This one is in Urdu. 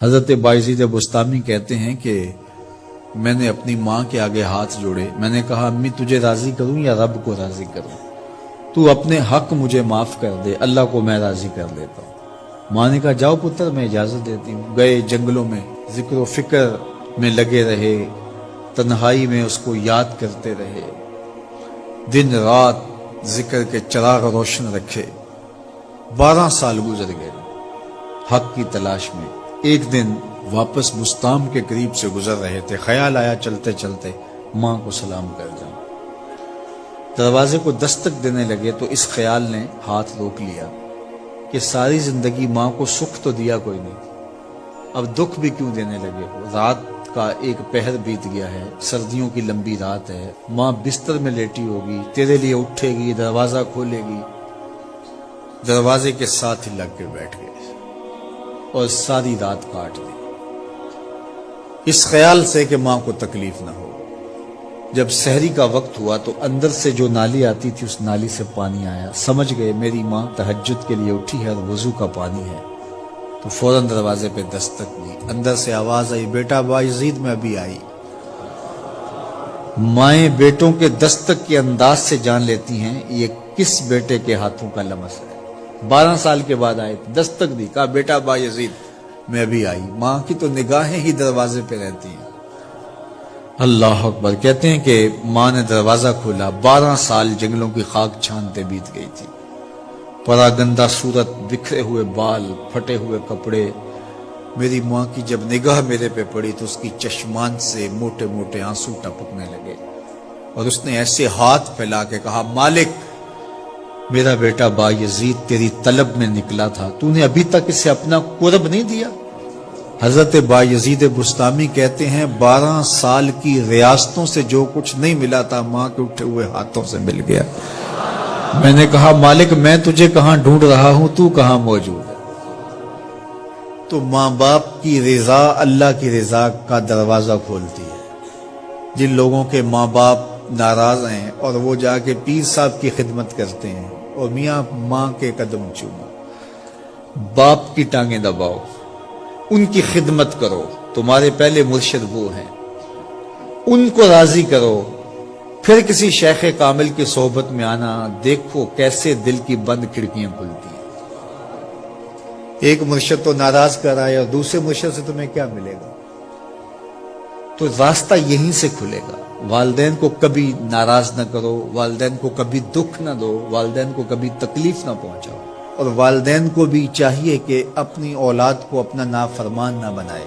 حضرت بایزید بستامی کہتے ہیں کہ میں نے اپنی ماں کے آگے ہاتھ جوڑے، میں نے کہا امی تجھے راضی کروں یا رب کو راضی کروں؟ تو اپنے حق مجھے معاف کر دے، اللہ کو میں راضی کر لیتا ہوں۔ ماں نے کہا جاؤ پتر میں اجازت دیتی ہوں۔ گئے جنگلوں میں ذکر و فکر میں لگے رہے، تنہائی میں اس کو یاد کرتے رہے، دن رات ذکر کے چراغ روشن رکھے۔ 12 سال گزر گئے حق کی تلاش میں۔ ایک دن واپس بستام کے قریب سے گزر رہے تھے، خیال آیا چلتے چلتے ماں کو سلام کر جاؤں۔ دروازے کو دستک دینے لگے تو اس خیال نے ہاتھ روک لیا کہ ساری زندگی ماں کو سکھ تو دیا کوئی نہیں، اب دکھ بھی کیوں دینے لگے ہو؟ رات کا ایک پہر بیت گیا ہے، سردیوں کی لمبی رات ہے، ماں بستر میں لیٹی ہوگی، تیرے لیے اٹھے گی، دروازہ کھولے گی۔ دروازے کے ساتھ ہی لگ کے بیٹھ گئے اور ساری رات کاٹ دی، اس خیال سے کہ ماں کو تکلیف نہ ہو۔ جب سحری کا وقت ہوا تو اندر سے جو نالی آتی تھی اس نالی سے پانی آیا، سمجھ گئے میری ماں تہجد کے لیے اٹھی ہے اور وضو کا پانی ہے، تو فوراً دروازے پہ دستک دی۔ اندر سے آواز آئی بیٹا بایزید میں ابھی آئی۔ مائیں بیٹوں کے دستک کے انداز سے جان لیتی ہیں یہ کس بیٹے کے ہاتھوں کا لمس ہے۔ 12 سال کے بعد آئے، دستک دی، کہا بیٹا بایزید میں ابھی آئی۔ ماں کی تو نگاہیں ہی دروازے پہ رہتی ہیں۔ اللہ اکبر۔ کہتے ہیں کہ ماں نے دروازہ کھولا، 12 سال جنگلوں کی خاک چھانتے بیت گئی تھی، پراگندہ صورت، بکھرے ہوئے بال، پھٹے ہوئے کپڑے۔ میری ماں کی جب نگاہ میرے پہ پڑی تو اس کی چشمان سے موٹے موٹے آنسو ٹپکنے لگے، اور اس نے ایسے ہاتھ پھیلا کے کہا مالک میرا بیٹا بایزید تیری طلب میں نکلا تھا، تو نے ابھی تک اسے اپنا قرب نہیں دیا۔ حضرت بایزید بستامی کہتے ہیں 12 سال کی ریاستوں سے جو کچھ نہیں ملا تھا ماں کے اٹھے ہوئے ہاتھوں سے مل گیا۔ میں نے کہا مالک میں تجھے کہاں ڈھونڈ رہا ہوں، تو کہاں موجود ہے؟ تو ماں باپ کی رضا اللہ کی رضا کا دروازہ کھولتی ہے۔ جن لوگوں کے ماں باپ ناراض ہیں اور وہ جا کے پیر صاحب کی خدمت کرتے ہیں اور میاں ماں کے قدم چومو، باپ کی ٹانگیں دباؤ، ان کی خدمت کرو، تمہارے پہلے مرشد وہ ہیں، ان کو راضی کرو، پھر کسی شیخ کامل کی صحبت میں آنا، دیکھو کیسے دل کی بند کھڑکیاں کھلتی ہیں۔ ایک مرشد تو ناراض کر آئے اور دوسرے مرشد سے تمہیں کیا ملے گا؟ تو راستہ یہیں سے کھلے گا۔ والدین کو کبھی ناراض نہ کرو، والدین کو کبھی دکھ نہ دو، والدین کو کبھی تکلیف نہ پہنچاؤ، اور والدین کو بھی چاہیے کہ اپنی اولاد کو اپنا نافرمان نہ بنائے۔